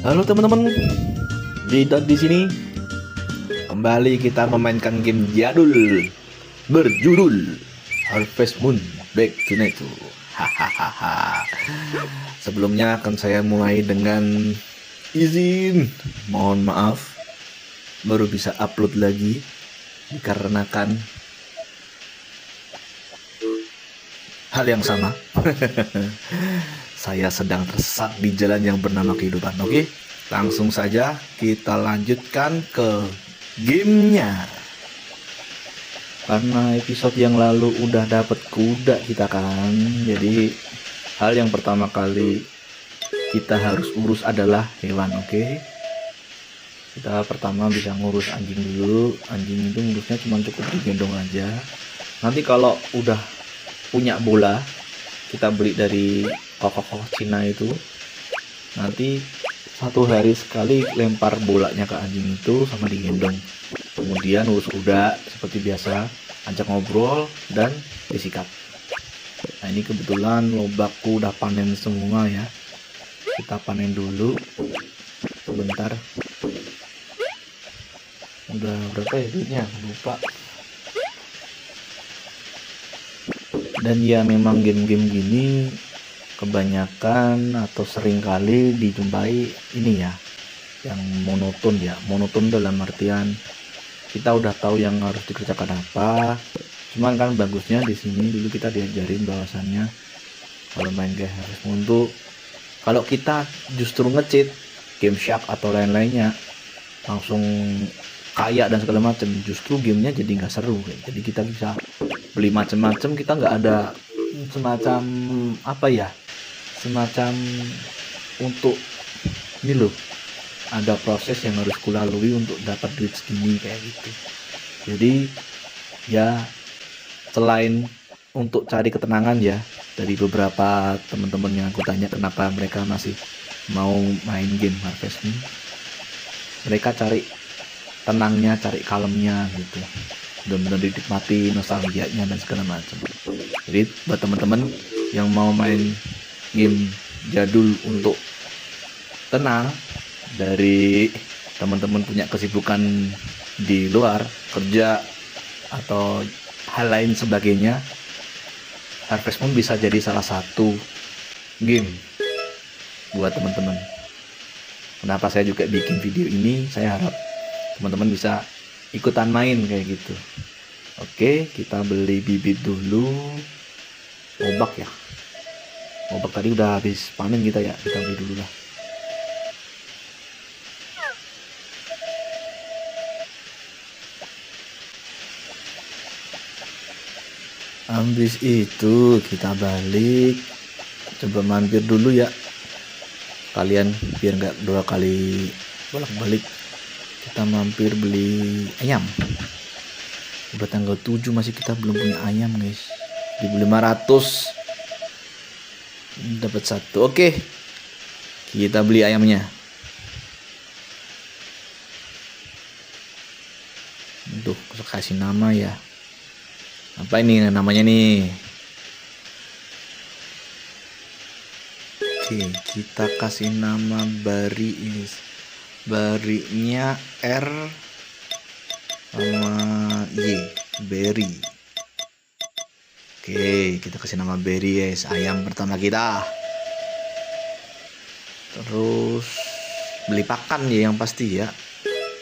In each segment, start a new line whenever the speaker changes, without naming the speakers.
Halo teman-teman, di sini kembali kita memainkan game jadul berjudul Harvest Moon Back to Nature. Hahaha. Sebelumnya akan saya mulai dengan izin, mohon maaf baru bisa upload lagi dikarenakan hal yang sama. Saya sedang tersesat di jalan yang bernama kehidupan. Oke, langsung saja kita lanjutkan ke gamenya. Karena episode yang lalu udah dapat kuda kita kan, jadi hal yang pertama kali kita harus urus adalah hewan. Oke, kita pertama bisa ngurus anjing dulu. Anjing itu ngurusnya cuma cukup digendong aja. Nanti kalau udah punya bola, kita beli dari koko Cina itu, nanti satu hari sekali lempar bolanya ke anjing itu sama digendong. Kemudian urus kuda seperti biasa, ajak ngobrol dan disikat. Nah ini kebetulan lobakku udah panen semua ya, kita panen dulu sebentar. Udah berapa ya duitnya, lupa. Dan ya memang game-game gini kebanyakan atau seringkali dijumpai ini ya, yang monoton ya. Monoton dalam artian kita udah tahu yang harus dikerjakan apa, cuman kan bagusnya di sini dulu kita diajarin bahwasannya kalau main game harus untuk, kalau kita justru nge-cheat game shark atau lain-lainnya langsung kaya dan segala macam, justru gamenya jadi nggak seru. Jadi kita bisa beli macam-macam, kita nggak ada semacam apa ya, semacam untuk ini loh, ada proses yang harus kulalui untuk dapat duit segini kayak gitu. Jadi ya selain untuk cari ketenangan ya, dari beberapa teman-teman yang aku tanya kenapa mereka masih mau main game Harvest Moon, mereka cari tenangnya, cari kalemnya gitu, benar-benar dinikmati nostalgianya dan segala macam. Jadi buat teman-teman yang mau main game jadul untuk tenang dari teman-teman punya kesibukan di luar kerja atau hal lain sebagainya, Harvest Moon bisa jadi salah satu game buat teman-teman. Kenapa saya juga bikin video ini, saya harap teman-teman bisa ikutan main kayak gitu. Oke, kita beli bibit dulu. Obak ya, obak tadi udah habis panen kita ya, kita beli dulu lah. Habis itu kita balik, coba mampir dulu ya kalian, biar nggak dua kali bolak-balik. Kita mampir beli ayam. Udah tanggal 7 masih kita belum punya ayam guys. 1.500 dapat satu. Oke, kita beli ayamnya. Tuh, kasih nama ya. Apa ini namanya nih? Oke, kita kasih nama Bari ini. Barinya R sama Y, Berry. Oke, kita kasih nama Berry guys, ayam pertama kita. Terus beli pakan ya yang pasti ya,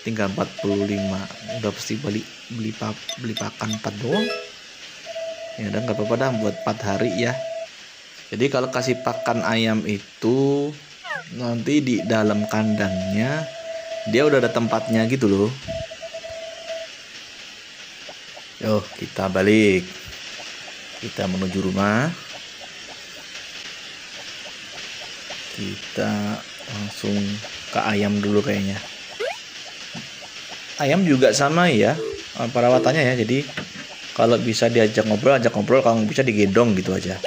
tinggal 45, udah pasti beli pakan 4 doang ya, udah nggak apa-apa dah buat 4 hari ya. Jadi kalau kasih pakan ayam itu nanti di dalam kandangnya dia udah ada tempatnya gitu loh. Yo, kita balik, kita menuju rumah, kita langsung ke ayam dulu kayaknya. Ayam juga sama ya perawatannya ya, jadi kalau bisa diajak ngobrol, ajak ngobrol, kalau bisa digendong gitu aja,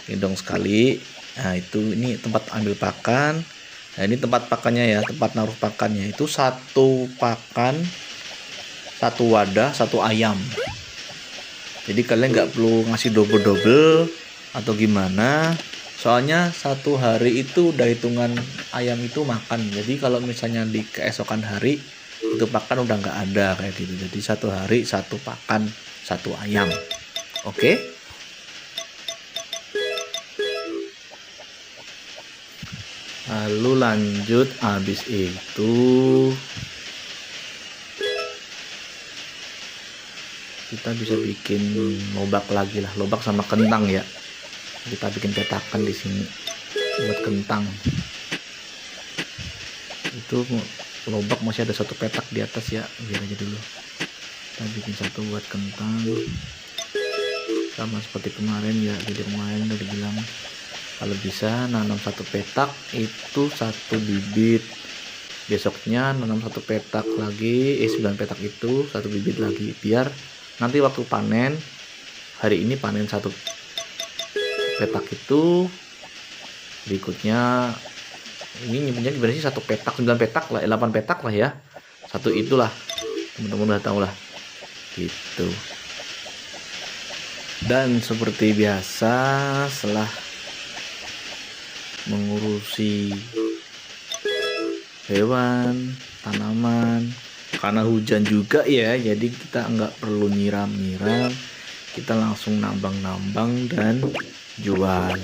gendong sekali. Nah itu, ini tempat ambil pakan. Nah ini tempat pakannya ya, tempat naruh pakannya itu satu pakan, satu wadah, satu ayam. Jadi kalian nggak perlu ngasih double-double atau gimana, Soalnya satu hari itu udah hitungan ayam itu makan. Jadi kalau misalnya di keesokan hari itu pakan udah nggak ada kayak gitu. Jadi satu hari satu pakan satu ayam. Oke? Lalu lanjut habis itu kita bisa bikin lobak lagi lah, lobak sama kentang ya. Kita bikin petakan di sini buat kentang. Itu lobak masih ada satu petak di atas ya, biar aja dulu. Kita bikin satu buat kentang. Sama seperti kemarin ya, jadi kemarin udah dibilang kalau bisa nanam satu petak itu satu bibit. Besoknya nanam satu petak lagi, 9 petak itu satu bibit lagi, biar nanti waktu panen, hari ini panen satu petak itu, berikutnya ini nyebutnya gimana sih, satu petak 9 petak lah, 8 petak lah ya, satu itulah, teman-teman udah tahu lah gitu. Dan seperti biasa setelah mengurusi hewan, tanaman, karena hujan juga ya, jadi kita nggak perlu nyiram-nyiram, kita langsung nambang-nambang dan jual.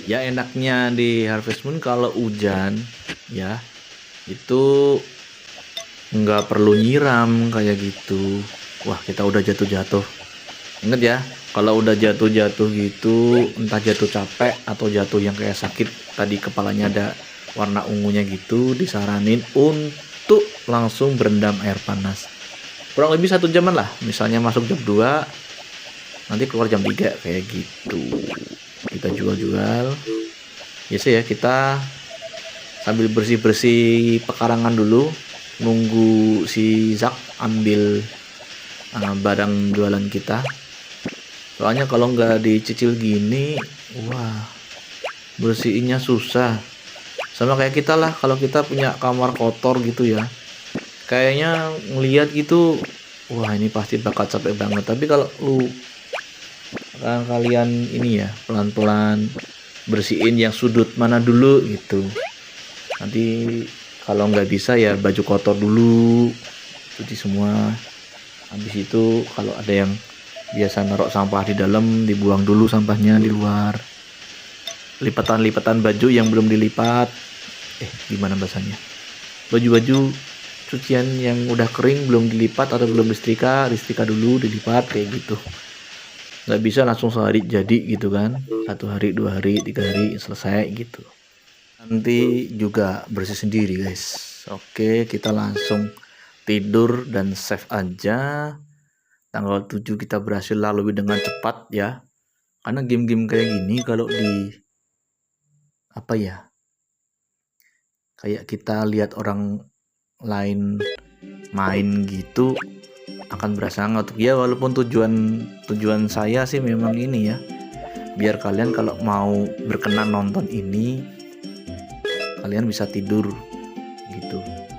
Ya enaknya di Harvest Moon kalau hujan ya itu nggak perlu nyiram kayak gitu. Wah, kita udah jatuh-jatuh. Ingat ya, kalau udah jatuh-jatuh gitu, entah jatuh capek atau jatuh yang kayak sakit, tadi kepalanya ada warna ungunya gitu, disaranin untuk langsung berendam air panas. Kurang lebih 1 jaman lah, misalnya masuk jam 2, nanti keluar jam 3 kayak gitu. Kita jual-jual. Biasa ya, kita sambil bersih-bersih pekarangan dulu, nunggu si Zak ambil barang jualan kita. Soalnya kalau nggak dicicil gini, wah, bersihinnya susah. Sama kayak kita lah, kalau kita punya kamar kotor gitu ya, kayaknya ngelihat gitu, wah ini pasti bakal capek banget. Tapi kalau kalian ini ya pelan-pelan bersihin yang sudut mana dulu gitu, nanti kalau nggak bisa ya baju kotor dulu cuci semua. Habis itu kalau ada yang biasa naruh sampah di dalam, dibuang dulu sampahnya di luar. Lipatan-lipatan baju yang belum dilipat, gimana bahasanya, baju-baju cucian yang udah kering belum dilipat atau belum disetrika dulu, dilipat kayak gitu. Nggak bisa langsung sehari jadi gitu kan, 1 hari 2 hari 3 hari selesai gitu, nanti juga bersih sendiri guys. Oke, kita langsung tidur dan save aja. Tanggal 7 kita berhasil lalui dengan cepat ya, karena game-game kayak gini kalau di apa ya, kayak kita lihat orang lain main gitu akan berasa ngantuk ya. Walaupun tujuan saya sih memang ini ya, biar kalian kalau mau berkenan nonton ini kalian bisa tidur gitu,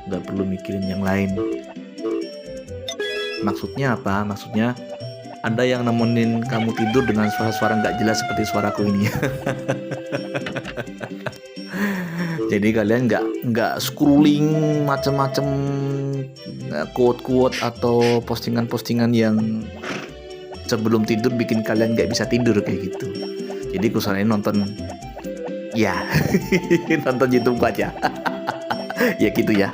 nggak perlu mikirin yang lain. Maksudnya apa? Maksudnya ada yang nemenin kamu tidur dengan suara-suara nggak jelas seperti suaraku ini. Jadi kalian nggak scrolling macem-macem quote-quote atau postingan-postingan yang sebelum tidur bikin kalian nggak bisa tidur kayak gitu. Jadi kusaranin nonton ya nonton YouTube aja. Ya gitu ya.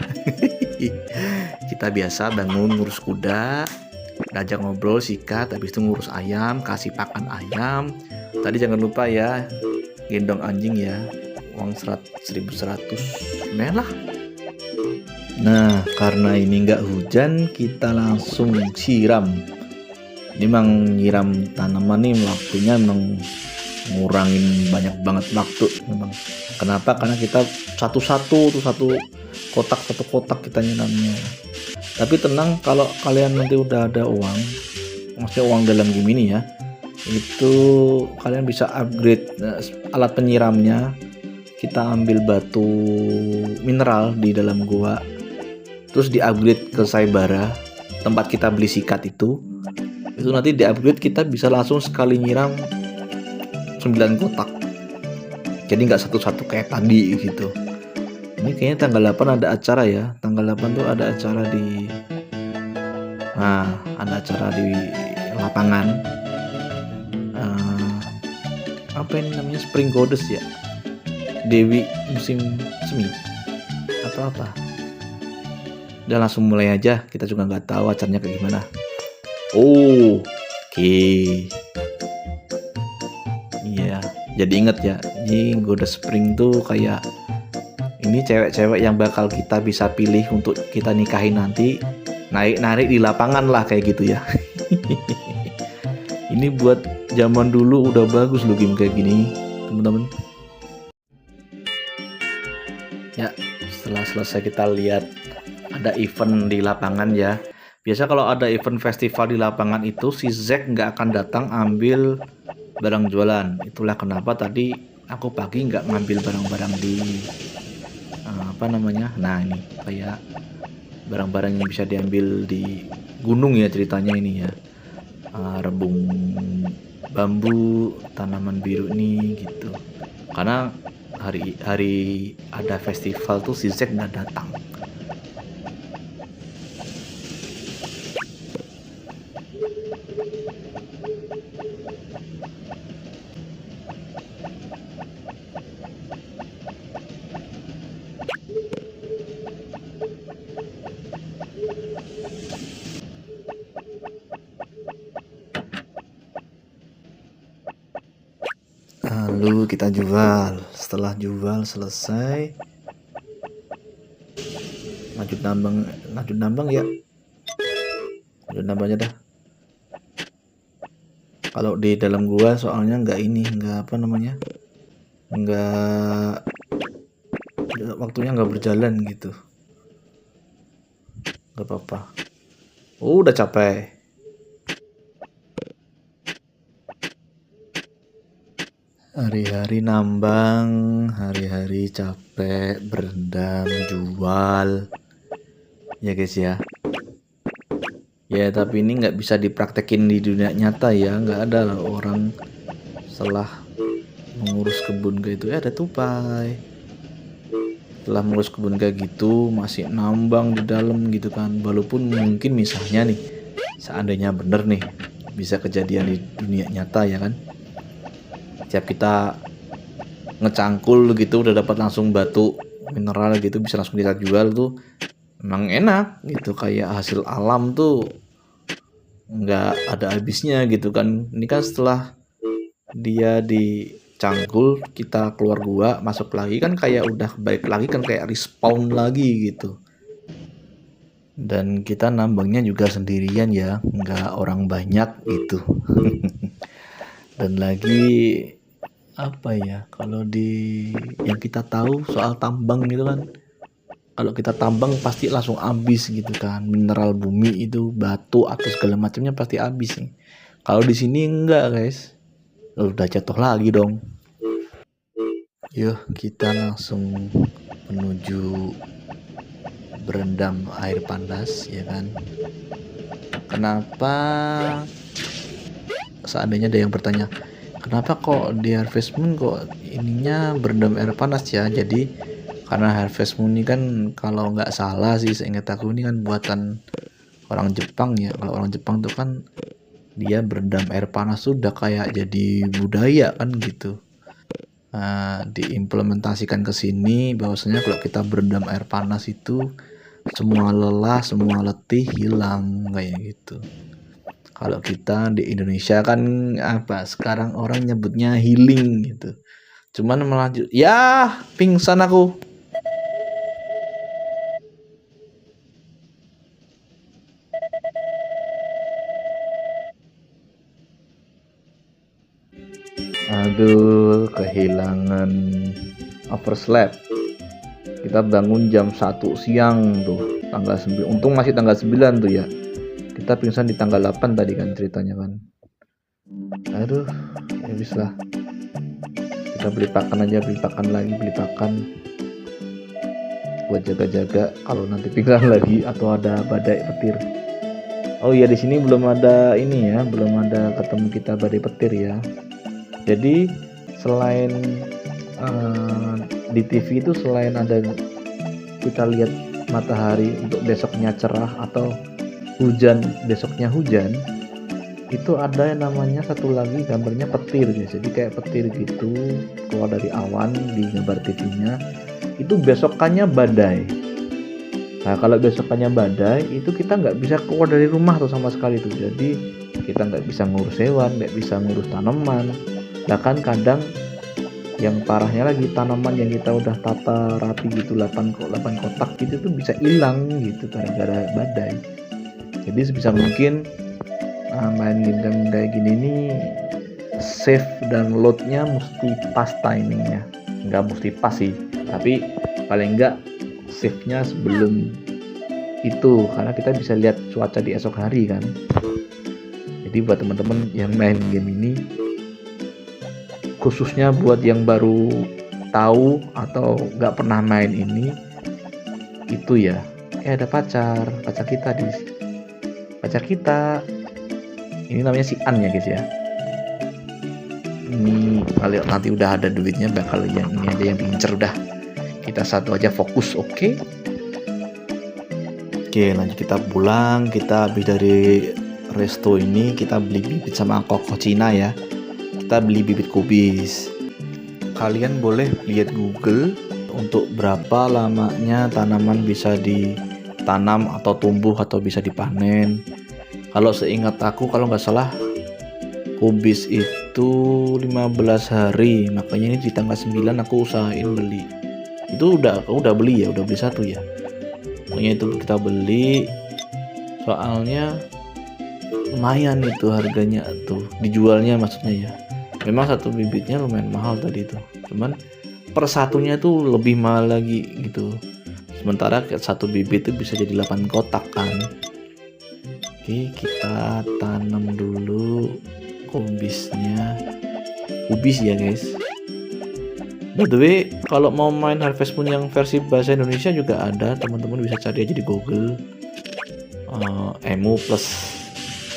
Kita biasa bangun ngurus kuda, ngajak ngobrol, sikat, habis itu ngurus ayam, kasih pakan ayam. Tadi jangan lupa ya gendong anjing ya, uang 1.100 lumayan lah. Nah, karena ini nggak hujan, kita langsung siram. Ini memang nyiram tanaman nih waktunya memang ngurangin banyak banget waktu memang. Kenapa? Karena kita satu kotak kita nyiramnya. Tapi tenang, kalau kalian nanti udah ada uang, maksudnya uang dalam game ini ya, itu kalian bisa upgrade alat penyiramnya. Kita ambil batu mineral di dalam gua, terus di upgrade ke Saibara, tempat kita beli sikat itu nanti di upgrade kita bisa langsung sekali nyiram 9 kotak. Jadi nggak satu-satu kayak tadi gitu. Ini kayaknya tanggal 8 ada acara ya. Tanggal 8 tuh ada acara di ada acara di lapangan. Apa ini namanya, Spring Goddess ya? Dewi musim semi atau apa? Udah langsung mulai aja. Kita juga nggak tahu acaranya kayak gimana. Oh, oke. Iya, jadi inget ya. Ini Goddess Spring tuh kayak ini cewek-cewek yang bakal kita bisa pilih untuk kita nikahin nanti, narik di lapangan lah kayak gitu ya. Ini buat zaman dulu udah bagus loh game kayak gini, teman-teman. Ya, setelah selesai kita lihat ada event di lapangan ya. Biasa kalau ada event festival di lapangan itu si Zack nggak akan datang ambil barang jualan. Itulah kenapa tadi aku pagi nggak ngambil barang-barang di apa namanya. Nah ini kayak barang-barang yang bisa diambil di gunung ya ceritanya ini ya. Rebung bambu, tanaman biru ini gitu. Karena hari ada festival tuh si Zack nggak datang. Lalu kita jual. Setelah jual selesai, lanjut nambang ya. Lanjut nambang aja dah. Kalau di dalam gua soalnya nggak apa namanya, waktunya nggak berjalan gitu. Nggak apa-apa. Udah capek. Hari-hari nambang, hari-hari capek, berendam, jual. Ya guys ya. Ya tapi ini nggak bisa dipraktekin di dunia nyata ya. Nggak ada lah orang setelah mengurus kebun kayak itu. Ada tupai. Setelah mengurus kebun kayak gitu masih nambang di dalam gitu kan. Walaupun mungkin misalnya nih, seandainya bener nih bisa kejadian di dunia nyata ya kan. Setiap kita ngecangkul gitu udah dapat langsung batu mineral gitu, bisa langsung kita jual tuh, emang enak gitu. Kayak hasil alam tuh nggak ada habisnya gitu kan. Ini kan setelah dia dicangkul, kita keluar gua masuk lagi kan kayak udah balik lagi kan, kayak respawn lagi gitu. Dan kita nambangnya juga sendirian ya, nggak orang banyak gitu. Dan lagi apa ya, kalau di yang kita tahu soal tambang gitu kan, kalau kita tambang pasti langsung habis gitu kan, mineral bumi itu, batu atau segala macamnya pasti habis nih. Kalau di sini enggak guys, udah jatuh lagi dong. Yuk kita langsung menuju berendam air panas ya kan. Kenapa, seandainya ada yang bertanya, kenapa kok di Harvest Moon kok ininya berendam air panas ya? Jadi karena Harvest Moon ini kan kalau nggak salah sih seingat aku ini kan buatan orang Jepang ya. Kalau orang Jepang tuh kan dia berendam air panas tuh udah kayak jadi budaya kan gitu. Diimplementasikan ke sini bahwasanya kalau kita berendam air panas itu semua lelah, semua letih hilang kayak gitu. Kalau kita di Indonesia kan apa, sekarang orang nyebutnya healing gitu. Cuman melanjut ya, pingsan aku. Aduh, kehilangan overslap. Kita bangun jam 1 siang tuh, tanggal 9. Untung masih tanggal 9 tuh ya. Kita pingsan di tanggal 8 tadi kan ceritanya kan. Aduh, ya bisa lah. Kita beli pakan aja, beli pakan buat jaga-jaga kalau nanti pingsan lagi atau ada badai petir. Oh iya, di sini belum ada ini ya, belum ada ketemu kita badai petir ya. Jadi selain eh, di TV itu selain ada kita lihat matahari untuk besoknya cerah atau hujan besoknya hujan, itu ada yang namanya satu lagi gambarnya petir guys. Jadi kayak petir gitu keluar dari awan di gambar TV-nya, itu besokannya badai. Nah kalau besokannya badai itu kita nggak bisa keluar dari rumah tuh sama sekali tuh. Jadi kita nggak bisa ngurus hewan, nggak bisa ngurus tanaman. Bahkan kadang yang parahnya lagi, tanaman yang kita udah tata rapi gitu 8 kotak gitu tuh bisa hilang gitu gara-gara badai. Jadi sebisa mungkin main game kayak gini nih save dan loadnya mesti pas timingnya. Nggak mesti pas sih, tapi paling nggak save-nya sebelum itu, karena kita bisa lihat cuaca di esok hari kan. Jadi buat teman-teman yang main game ini, khususnya buat yang baru tahu atau nggak pernah main ini, itu ya ada pacar kita ini namanya si An ya guys ya. Ini kalau nanti udah ada duitnya bakal yang ini aja yang diincer, udah kita satu aja fokus. Oke, lanjut kita pulang. Kita habis dari resto ini kita beli bibit sama koko Cina ya. Kita beli bibit kubis. Kalian boleh lihat Google untuk berapa lamanya tanaman bisa ditanam atau tumbuh atau bisa dipanen. Kalau seingat aku, kalau nggak salah kubis itu 15 hari. Makanya ini di tanggal 9 aku usahain beli. Itu udah beli ya, udah beli satu ya. Pokoknya itu kita beli. Soalnya lumayan itu harganya tuh, dijualnya maksudnya ya. Memang satu bibitnya lumayan mahal tadi itu, cuman per satunya tuh lebih mahal lagi gitu. Sementara satu bibit itu bisa jadi 8 kotak kan. Oke, kita tanam dulu kubisnya. Kubis ya guys. By the way, kalau mau main Harvest Moon yang versi bahasa Indonesia juga ada, teman-teman bisa cari aja di Google. Emu plus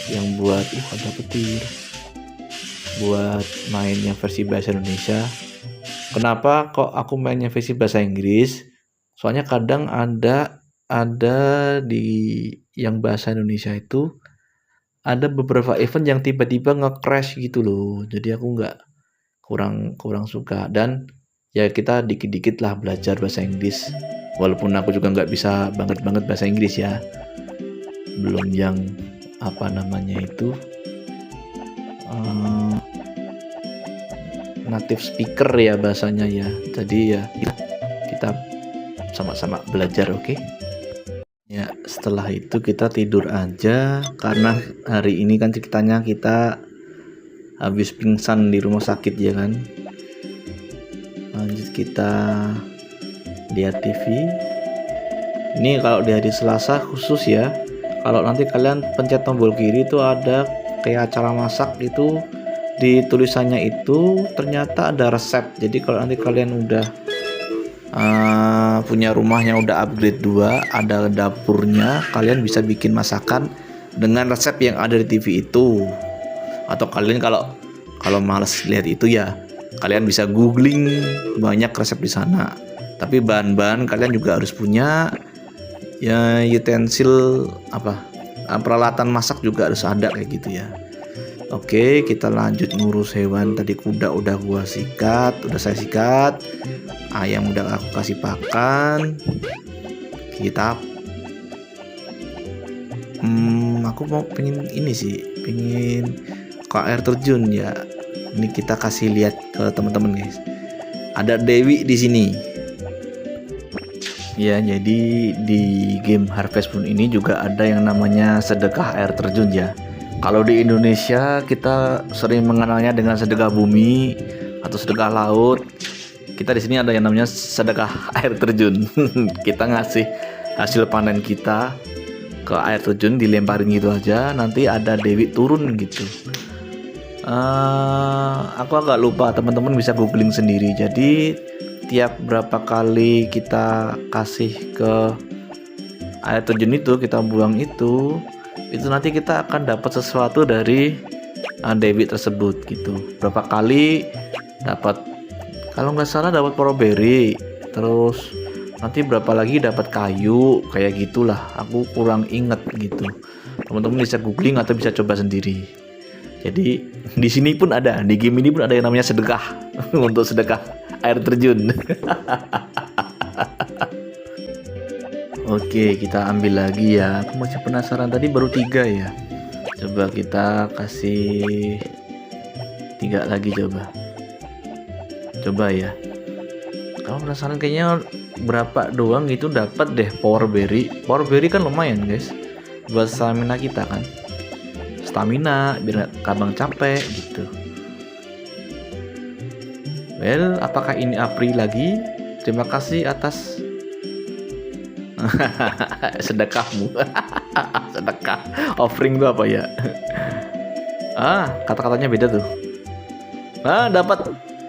yang buat ada petir, buat main yang versi bahasa Indonesia. Kenapa kok aku mainnya versi bahasa Inggris? Soalnya kadang ada di yang bahasa Indonesia itu ada beberapa event yang tiba-tiba nge-crash gitu loh. Jadi aku kurang suka. Dan ya kita dikit-dikit lah belajar bahasa Inggris. Walaupun aku juga nggak bisa banget bahasa Inggris ya. Belum yang native speaker ya bahasanya ya. Jadi ya kita sama-sama belajar. Oke? Ya setelah itu kita tidur aja, karena hari ini kan ceritanya kita habis pingsan di rumah sakit ya kan. Lanjut kita lihat TV. Ini kalau di hari Selasa khusus ya. Kalau nanti kalian pencet tombol kiri itu ada kayak acara masak, itu di tulisannya itu ternyata ada resep. Jadi kalau nanti kalian udah punya rumahnya udah upgrade 2, ada dapurnya, kalian bisa bikin masakan dengan resep yang ada di TV itu. Atau kalian kalau malas lihat itu ya kalian bisa googling, banyak resep di sana. Tapi bahan-bahan kalian juga harus punya ya, utensil peralatan masak juga harus ada kayak gitu ya. Oke, kita lanjut ngurus hewan. Tadi kuda udah saya sikat. Ayam udah aku kasih pakan. Kita aku pengen ke air terjun ya. Ini kita kasih lihat ke teman-teman guys. Ada Dewi di sini. Ya, jadi di game Harvest Moon ini juga ada yang namanya sedekah air terjun ya. Kalau di Indonesia kita sering mengenalnya dengan sedekah bumi atau sedekah laut. Kita di sini ada yang namanya sedekah air terjun. Kita ngasih hasil panen kita ke air terjun, dilemparin gitu aja, nanti ada Dewi turun gitu. Aku agak lupa, teman-teman bisa googling sendiri. Jadi tiap berapa kali kita kasih ke air terjun itu, kita buang itu nanti kita akan dapat sesuatu dari Dewi tersebut gitu. Berapa kali dapat Kalau nggak salah dapat strawberry, terus nanti berapa lagi dapat kayu, kayak gitulah. Aku kurang inget gitu. Teman-teman bisa googling atau bisa coba sendiri. Jadi di sini pun ada, di game ini pun ada yang namanya sedekah untuk sedekah air terjun. Oke, kita ambil lagi ya. Aku masih penasaran, tadi baru 3 ya. Coba kita kasih 3 lagi, coba ya. Kalau penasaran kayaknya berapa doang itu dapat deh power berry. Power berry kan lumayan guys buat stamina kita kan. Stamina biar gampang capek gitu. Well, apakah ini April lagi? Terima kasih atas sedekahmu. Sedekah offering itu apa ya? Kata-katanya beda tuh.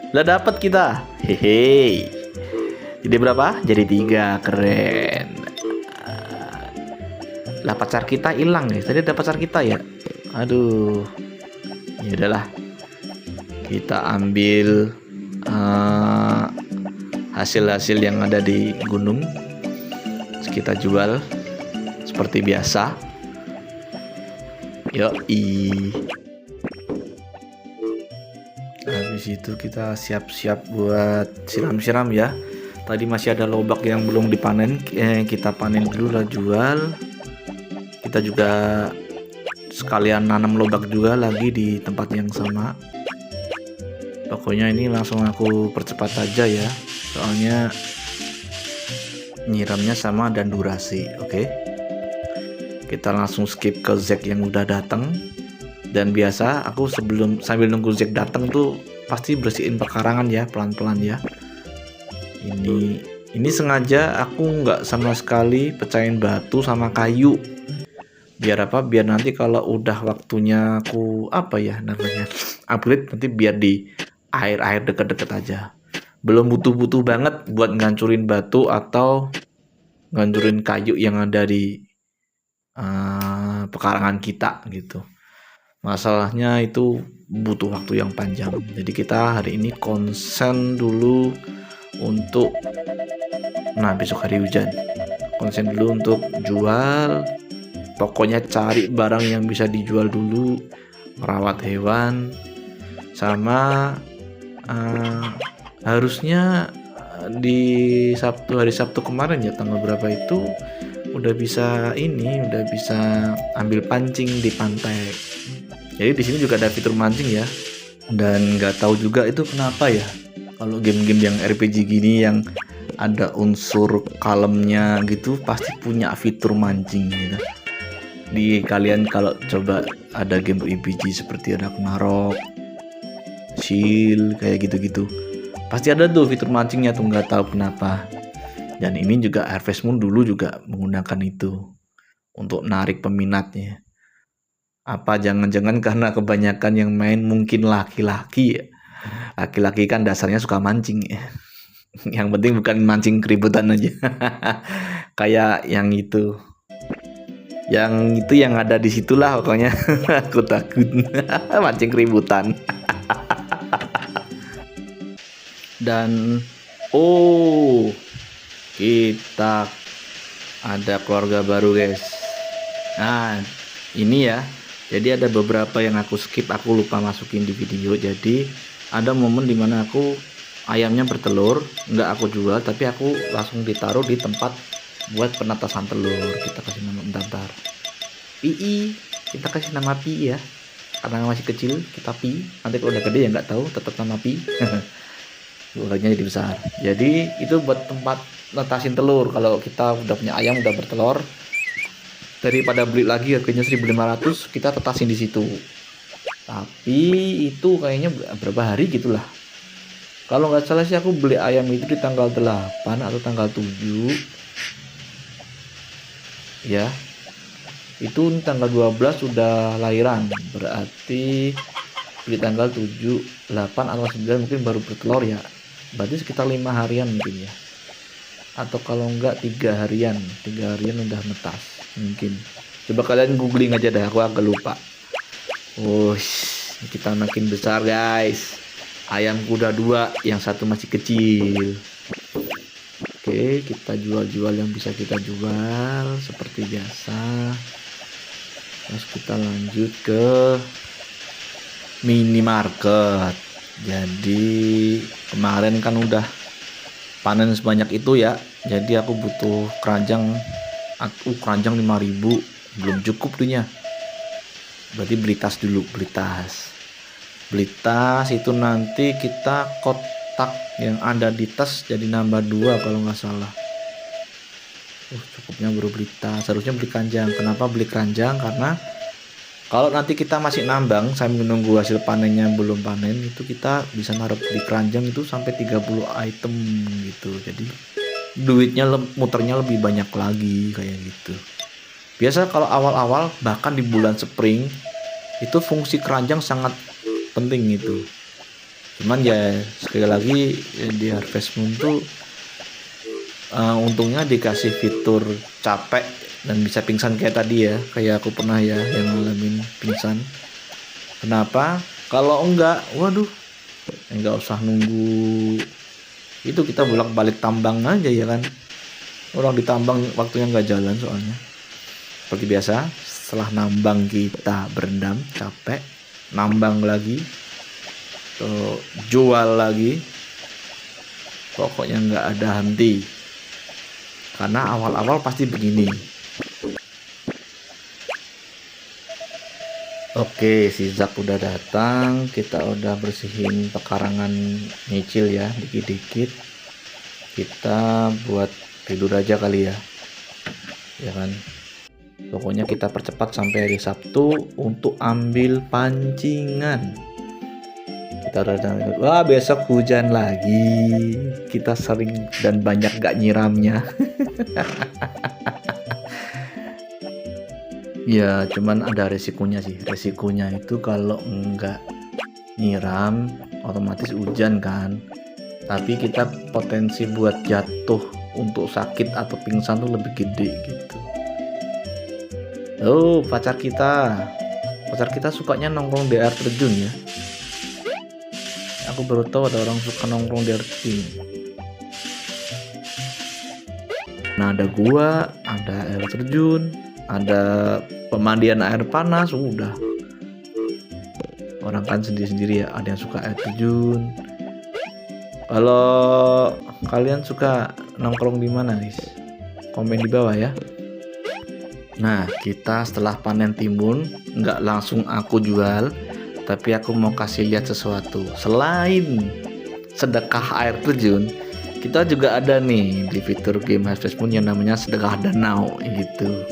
Dapat kita. Hehe. Jadi berapa? Jadi 3. Keren. Lah pacar kita hilang guys. Tadi ada pacar kita ya. Aduh. Ya udahlah. Kita ambil hasil-hasil yang ada di gunung. Terus kita jual seperti biasa. Yoi. Habis itu kita siap-siap buat siram-siram ya. Tadi masih ada lobak yang belum dipanen, kita panen dulu lah jual. Kita juga sekalian nanam lobak juga lagi di tempat yang sama. Pokoknya ini langsung aku percepat aja ya, soalnya nyiramnya sama dan durasi. Oke. Kita langsung skip ke Zack yang udah datang. Dan biasa aku sambil nunggu Zack datang tuh pasti bersihin pekarangan ya, pelan-pelan ya. Ini sengaja aku nggak sama sekali pecahin batu sama kayu. Biar apa? Biar nanti kalau udah waktunya aku upgrade, nanti biar di air deket-deket aja. Belum butuh banget buat ngancurin batu atau ngancurin kayu yang ada di pekarangan kita gitu. Masalahnya itu butuh waktu yang panjang. Jadi kita hari ini konsen dulu untuk besok hari hujan. Konsen dulu untuk jual. Pokoknya cari barang yang bisa dijual dulu, merawat hewan, sama harusnya di hari Sabtu kemarin ya, tanggal berapa itu udah bisa ambil pancing di pantai. Jadi di sini juga ada fitur mancing ya. Dan nggak tahu juga itu kenapa ya, kalau game-game yang RPG gini yang ada unsur kalemnya gitu pasti punya fitur mancing gitu. Di kalian kalau coba ada game RPG seperti Ragnarok, Shield kayak gitu-gitu, pasti ada tuh fitur mancingnya tuh, nggak tahu kenapa. Dan ini juga Harvest Moon dulu juga menggunakan itu untuk narik peminatnya. Apa jangan-jangan karena kebanyakan yang main mungkin laki-laki ya? Laki-laki kan dasarnya suka mancing ya. Yang penting bukan mancing keributan aja. Kayak yang itu yang ada di situlah pokoknya. Aku takut mancing keributan. Dan kita ada keluarga baru guys. Nah ini ya, jadi ada beberapa yang aku skip, aku lupa masukin di video. Jadi ada momen dimana ayamnya bertelur, nggak aku jual, tapi aku langsung ditaruh di tempat buat penetasan telur. Kita kasih nama bentar. Pi, kita kasih nama Pi ya, karena masih kecil kita Pi. Nanti kalau udah gede ya nggak tahu, tetap nama Pi. Ularnya jadi besar. Jadi itu buat tempat netasin telur. Kalau kita udah punya ayam udah bertelur, daripada beli lagi harganya 1.500, kita tetasin di situ. Tapi itu kayaknya berapa hari gitulah. Kalau nggak salah sih aku beli ayam itu di tanggal 8 atau tanggal 7 ya. Itu tanggal 12 sudah lahiran, berarti di tanggal 7, 8 atau 9 mungkin baru bertelur ya. Berarti sekitar 5 harian mungkin ya. Atau kalau enggak 3 harian udah netas mungkin. Coba kalian googling aja dah, aku agak lupa. Kita makin besar guys. ayam kuda 2, yang satu masih kecil. Oke, kita jual-jual yang bisa kita jual seperti biasa. Terus kita lanjut ke minimarket. Jadi kemarin kan udah panen sebanyak itu ya. Jadi aku butuh keranjang. Keranjang 5.000 belum cukup tuhnya. Berarti beli tas dulu, beli tas. Beli tas itu nanti kita kotak yang ada di tas jadi nambah 2 kalau nggak salah. Cukupnya baru beli tas. Harusnya beli keranjang. Kenapa beli keranjang? Karena kalau nanti kita masih nambang sambil menunggu hasil panennya belum panen, itu kita bisa naruh di keranjang itu sampai 30 item gitu. Jadi duitnya muternya lebih banyak lagi kayak gitu. Biasa kalau awal-awal bahkan di bulan spring itu fungsi keranjang sangat penting itu. Cuman ya sekali lagi di Harvest Moon tuh untungnya dikasih fitur capek dan bisa pingsan kayak tadi ya, kayak aku pernah ya yang ngalamin pingsan. Kenapa? Kalau enggak, waduh, enggak usah nunggu itu, kita bolak-balik tambang aja ya kan. Orang ditambang waktunya nggak jalan soalnya. Seperti biasa, setelah nambang kita berendam capek, nambang lagi, tuh, jual lagi, pokoknya nggak ada henti. Karena awal-awal pasti begini. Oke, si Zak udah datang. Kita udah bersihin pekarangan nyicil ya, dikit-dikit. Kita buat tidur aja kali ya. Ya kan? Pokoknya kita percepat sampai hari Sabtu untuk ambil pancingan. Kita udah datang. Wah, besok hujan lagi. Kita sering dan banyak gak nyiramnya. Ya, cuman ada resikonya sih. Resikonya itu kalau enggak nyiram, otomatis hujan kan. Tapi kita potensi buat jatuh untuk sakit atau pingsan tuh lebih gede gitu. Oh, pacar kita sukanya nongkrong di air terjun ya. Aku baru tahu ada orang suka nongkrong di air terjun. Nah, ada gua, ada air terjun, ada pemandian air panas, udah. Orang kan sendiri-sendiri ya, ada yang suka air terjun. Kalau kalian suka nongkrong di mana, guys? Komen di bawah ya. Nah, kita setelah panen timun, nggak langsung aku jual, tapi aku mau kasih lihat sesuatu. Selain sedekah air terjun, kita juga ada nih di fitur game Harvest Moon yang namanya sedekah danau gitu.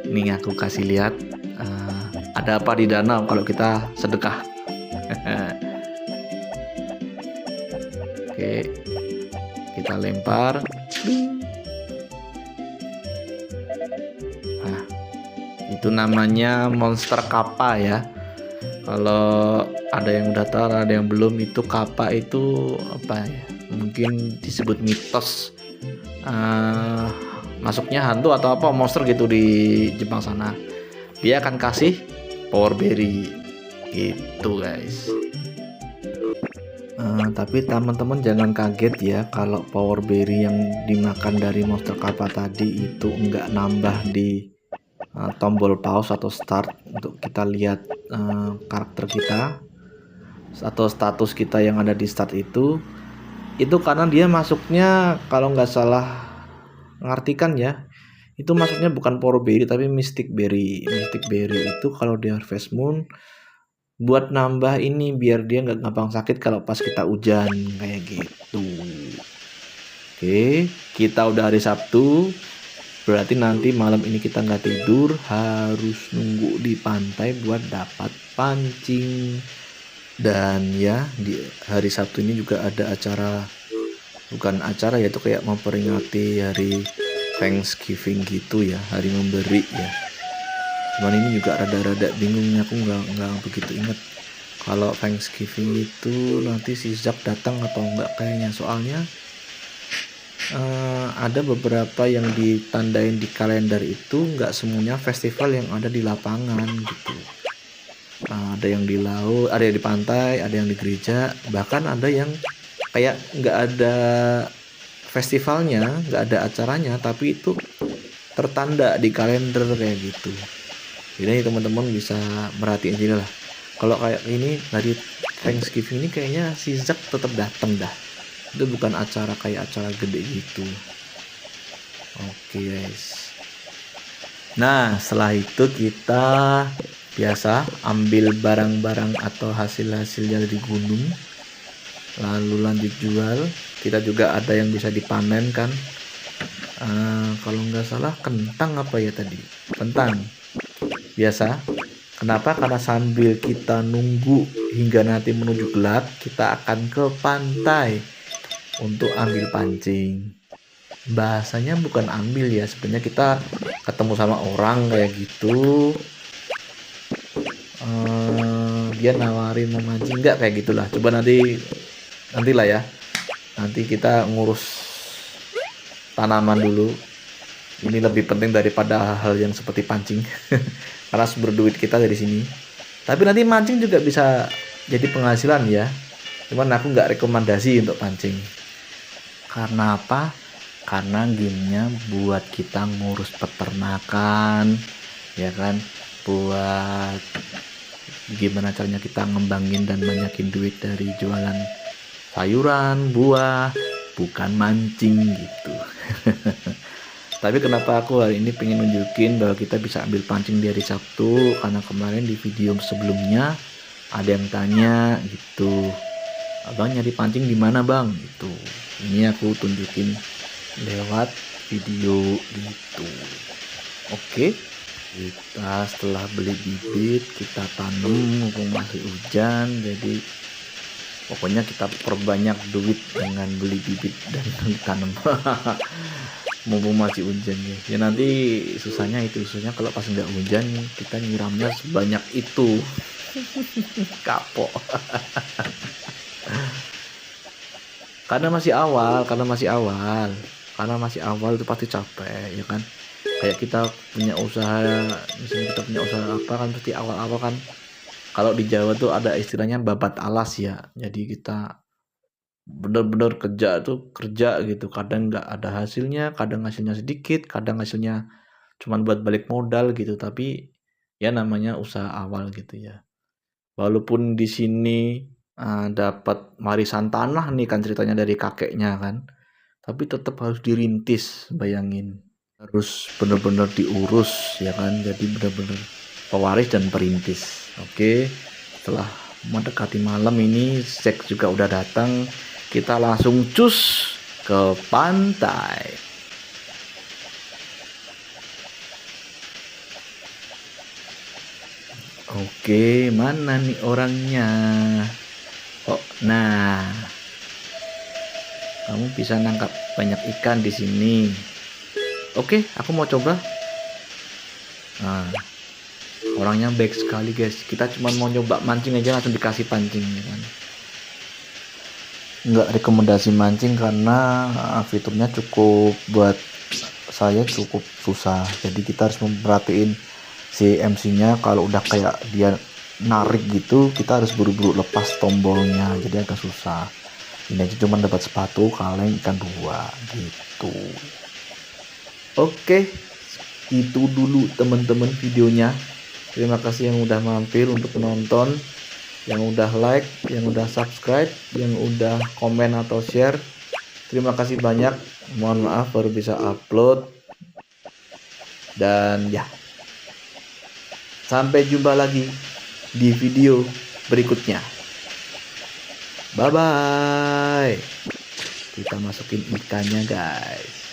Nih aku kasih lihat ada apa di danau kalau kita sedekah. Oke, kita lempar. Nah, itu namanya monster kappa ya. Kalau ada yang udah tahu, ada yang belum, itu kappa itu apa ya? Mungkin disebut mitos masuknya hantu atau apa monster gitu di Jepang sana. Dia akan kasih power berry gitu guys. Tapi teman-teman jangan kaget ya kalau power berry yang dimakan dari monster kappa tadi itu enggak nambah di tombol pause atau start untuk kita lihat karakter kita atau status kita yang ada di start itu karena dia masuknya, kalau nggak salah ngartikan ya, itu masuknya bukan power berry tapi mystic berry. Mystic berry itu kalau di Harvest Moon buat nambah ini biar dia nggak gampang sakit kalau pas kita hujan kayak gitu. Oke, kita udah hari Sabtu, berarti nanti malam ini kita nggak tidur, harus nunggu di pantai buat dapat pancing. Dan ya di hari Sabtu ini juga ada acara, bukan acara ya, itu kayak memperingati hari Thanksgiving gitu ya, hari memberi ya. Cuman ini juga rada-rada bingung, aku nggak begitu inget kalau Thanksgiving itu nanti si Zak datang atau enggak kayaknya. Soalnya ada beberapa yang ditandain di kalender itu nggak semuanya festival yang ada di lapangan gitu. Ada yang di laut, ada yang di pantai, ada yang di gereja, bahkan ada yang kayak nggak ada festivalnya, nggak ada acaranya, tapi itu tertanda di kalender kayak gitu. Jadi teman-teman bisa merhatiin juga lah. Kalau kayak ini dari Thanksgiving ini kayaknya si Zack tetap datang dah. Itu bukan acara kayak acara gede gitu. Oke guys. Nah setelah itu kita biasa ambil barang-barang atau hasil-hasilnya dari gunung, lalu lanjut jual. Kita juga ada yang bisa dipanen kan. Kalau nggak salah kentang apa ya tadi, kentang biasa. Kenapa? Karena sambil kita nunggu hingga nanti menuju gelap, kita akan ke pantai untuk ambil pancing. Bahasanya bukan ambil ya, sebenarnya kita ketemu sama orang kayak gitu. Dia nawarin mau mancing nggak, kayak gitulah. Coba nantilah ya. Nanti kita ngurus tanaman dulu. Ini lebih penting daripada hal yang seperti pancing. Karena sumber duit kita dari sini. Tapi nanti mancing juga bisa jadi penghasilan ya. Cuman aku nggak rekomendasi untuk pancing. Karena apa? Karena gamenya buat kita ngurus peternakan, ya kan? Buat gimana caranya kita ngembangin dan banyakin duit dari jualan sayuran, buah, bukan mancing gitu. Tapi kenapa aku hari ini pengen nunjukin bahwa kita bisa ambil pancing di hari Sabtu, karena kemarin di video sebelumnya ada yang tanya gitu, abang nyari pancing di mana bang gitu. Ini aku tunjukin lewat video gitu. Oke, kita setelah beli bibit kita tanam mumpung masih hujan, jadi pokoknya kita perbanyak duit dengan beli bibit dan tanam. Mumpung masih hujan ya nanti susahnya kalau pas nggak hujan kita nyiramnya sebanyak itu. Kapok. karena masih awal itu pasti capek ya kan. Kayak kita punya usaha, misalnya kita punya usaha apa kan, pasti awal-awal kan, kalau di Jawa tuh ada istilahnya babat alas ya. Jadi kita bener-bener kerja gitu, kadang nggak ada hasilnya, kadang hasilnya sedikit, kadang hasilnya cuman buat balik modal gitu. Tapi ya namanya usaha awal gitu ya. Walaupun di sini dapat warisan tanah nih kan, ceritanya dari kakeknya kan, tapi tetap harus dirintis. Bayangin, harus bener-bener diurus ya kan. Jadi bener-bener pewaris dan perintis. Oke, setelah mendekati malam ini Zack juga udah datang. Kita langsung cus ke pantai. Oke, mana nih orangnya? Oh, nah, kamu bisa nangkap banyak ikan di sini. Oke, aku mau coba. Nah, orangnya baik sekali guys. Kita cuma mau nyoba mancing aja langsung dikasih pancing ya kan. Nggak rekomendasi mancing karena fiturnya cukup, buat saya cukup susah. Jadi kita harus memperhatiin si MC-nya. Kalau udah kayak dia narik gitu, kita harus buru-buru lepas tombolnya, jadi agak susah. Ini aja cuma dapat sepatu kaleng ikan 2 gitu. Oke, itu dulu teman-teman videonya. Terima kasih yang udah mampir untuk menonton, yang udah like, yang udah subscribe, yang udah komen atau share. Terima kasih banyak. Mohon maaf baru bisa upload. Dan ya, sampai jumpa lagi di video berikutnya. Bye bye. Kita masukin ikannya guys.